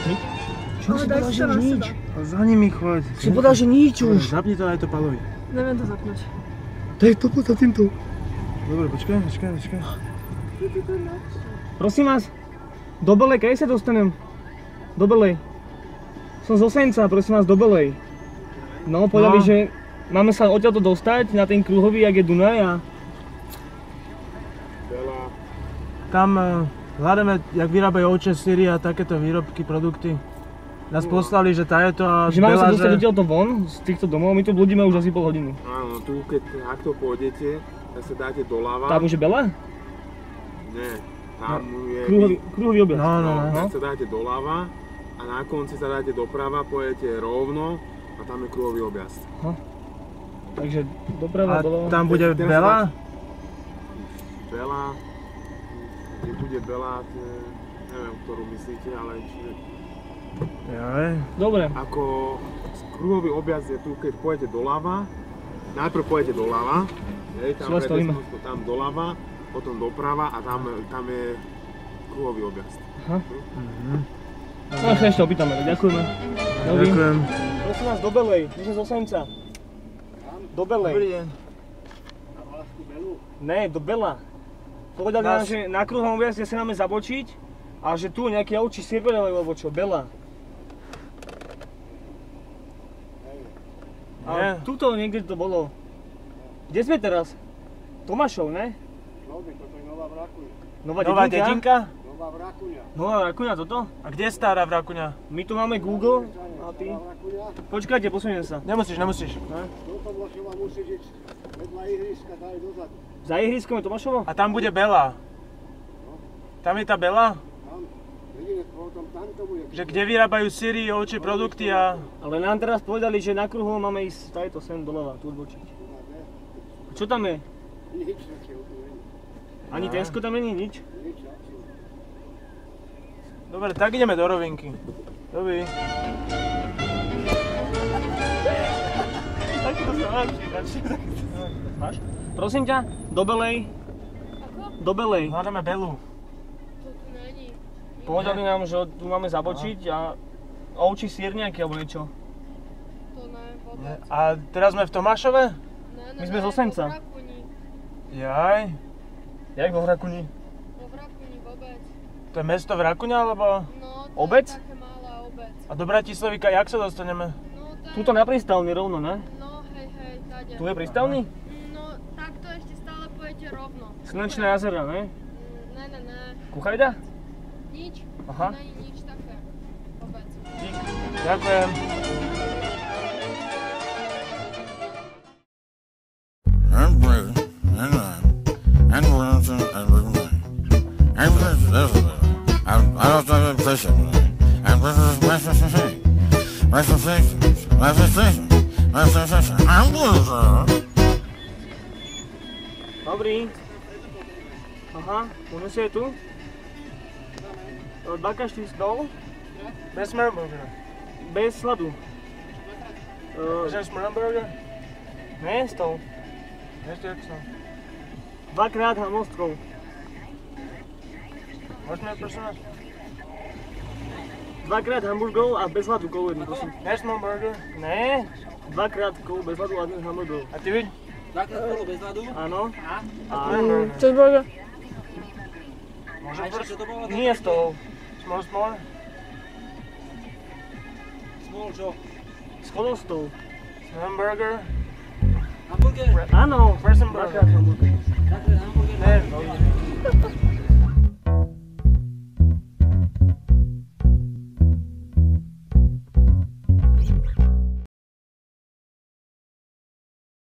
Nič? Čo si povedal, že nič? Za nimi choď. Si povedal, že nič už. Zapni to aj to Palovi. Neviem to zapnúť. Daj to poď za týmto. Dobre, počkaj. Prosím vás, do Belej, kedy sa dostanem? Do Belej. Som z Osenca, prosím vás, do Belej. No, povedali, že máme sa odtiaľto dostať na ten kruhový, jak je Dunaj a... Tam hľadáme, jak vyrábajú ovčie syry a takéto výrobky, produkty. Nás poslali, že tá je to a že máme sa dostať odtiaľto von, z týchto domov, my tu blúdime už asi pol hodinu. Áno, tu keď takto pôjdete, tak sa dáte doľava. Tam už je Bela? Nie, tam je... Kruhový objazd. No. Tak sa dáte doľava a na konci sa dáte doprava, pôjdete rovno a tam je kruhový objazd. Takže doprava, doľava. A tam bude Bela? Bela, kde bude Bela, neviem, ktorú myslíte, ale čiže... Jaj. Dobre. Ako kruhový objazd je tu, keď pôjdete doľava, najprv pôjdete doľava, tam doľava, potom doprava a tam je kruhový objazd. Aha. No sa ešte opýtame, ďakujeme. Ďakujem. Prosím vás, do Belej, my sme z Osenca. Do Belej. Dobrý deň. Na Vlásku Belu? Ne, do Bela. Povedali nám, že na kruhovom objazde sa máme zabočiť a že tu nejaký ovčí syr alebo čo, Bela. A tuto niekde to bolo. Kde sme teraz? Tomášov, ne? Nový, toto je Nová Vrakuňa. Nová dedinka? Nová Vrakuňa. Nová Vrakuňa toto? A kde je stará Vrakuňa? My tu máme Google a ty... Počkajte, posuniem sa. Nemusíš. Toto Tomášova musíš ísť vedľa ihriska, daj dozadu. Za ihriskom je Tomášovo? A tam bude Bela. Tam je tá Bela? Tam, jedine potom tamto bude. Že kde vyrábajú syry, ovčie produkty a... Ale nám teraz povedali, že na kruhu máme ísť tajto sem doľava, tu odbočiť. Čo tam je? Nič, také tu není. Ani Tensko tam není nič? Nič, absolútne. Dobre, tak ideme do rovinky. Dobrý. Tak to sa máš? Prosím ťa, do Belej. Ako? Do Belej. Hľadáme Belu. To tu není. Povedali nám, že tu máme zabočiť a ovčí sír nejaký alebo niečo. To ne, vôbec. A teraz sme v Tomášove? My sme z Osenca. Vo Vrakuni. Jaj. Jak vo Vrakuni? Vo Vrakuni vôbec. To je mesto Vrakuňa, alebo... No, to Obec? je také malá obec. A do Bratislavíka jak sa dostaneme? No, to je... Tuto na prístavni rovno, ne? No, hej, tade. Tu je prístavni? No, takto ešte stále pôjdete rovno. Slnečné jazera, ne? Ne. Kuchajda? Nič. Aha. Není nič také. Vôbec. Dík. Ďakujem. Dobrý. Aha, môžeme si aj tu? Dvakrát 4 stôl? Bez smørburger. Bez sladu. Že smørburger? Ne, stôl. Ešte jak som. Dvakrát hamostkov. Môžeme prosím vás? Dvakrát hamburgerov a bez hladu kolu jednu, prosím. Bez smørburger? Ne, dvakrát kolu bez hladu a jeden hamburgerov. A ty vidíš? Dvakrát kolu bez ľadu? Áno. A smørburger? Cheeseburger? Môžem A ešte čo to bolo? Nie z toho. Small? Small čo? Schodou stôl. Hamburger? Hamburger? Áno. First hamburger. Dvakrát hamburger. Dvakrát hamburger? Ne,